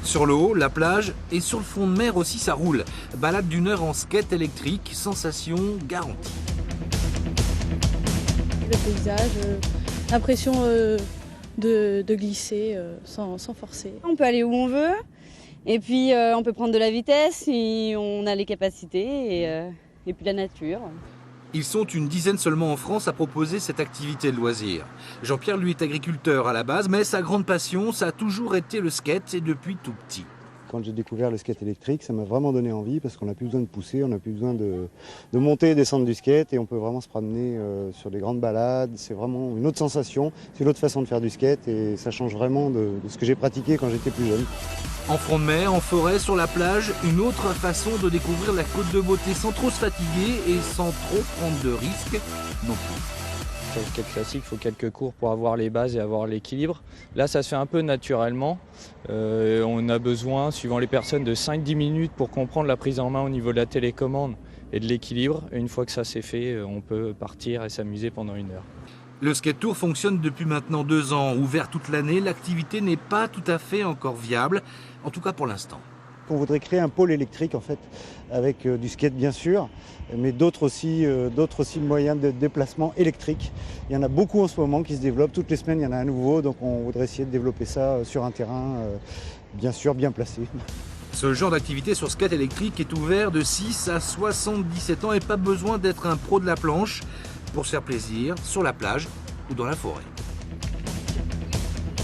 Sur l'eau, la plage et sur le fond de mer aussi ça roule. Balade d'une heure en skate électrique, sensation garantie. Le paysage, l'impression de glisser sans forcer. On peut aller où on veut et puis on peut prendre de la vitesse si on a les capacités et puis la nature. Ils sont une dizaine seulement en France à proposer cette activité de loisir. Jean-Pierre, lui, est agriculteur à la base, mais sa grande passion, ça a toujours été le skate et depuis tout petit. Quand j'ai découvert le skate électrique, ça m'a vraiment donné envie parce qu'on n'a plus besoin de pousser, on n'a plus besoin de monter et descendre du skate et on peut vraiment se promener sur des grandes balades. C'est vraiment une autre sensation, c'est une autre façon de faire du skate et ça change vraiment de ce que j'ai pratiqué quand j'étais plus jeune. En front de mer, en forêt, sur la plage, une autre façon de découvrir la Côte de Beauté sans trop se fatiguer et sans trop prendre de risques non plus. Sur le skate classique, il faut quelques cours pour avoir les bases et avoir l'équilibre. Là, ça se fait un peu naturellement. On a besoin, suivant les personnes, de 5-10 minutes pour comprendre la prise en main au niveau de la télécommande et de l'équilibre. Et une fois que ça c'est fait, on peut partir et s'amuser pendant 1 heure. Le skate tour fonctionne depuis maintenant 2 ans. Ouvert toute l'année, l'activité n'est pas tout à fait encore viable, en tout cas pour l'instant. On voudrait créer un pôle électrique en fait, avec du skate bien sûr, mais d'autres aussi moyens de déplacement électrique. Il y en a beaucoup en ce moment qui se développent, toutes les semaines il y en a un nouveau, donc on voudrait essayer de développer ça sur un terrain bien sûr bien placé. Ce genre d'activité sur skate électrique est ouvert de 6 à 77 ans et pas besoin d'être un pro de la planche pour se faire plaisir sur la plage ou dans la forêt.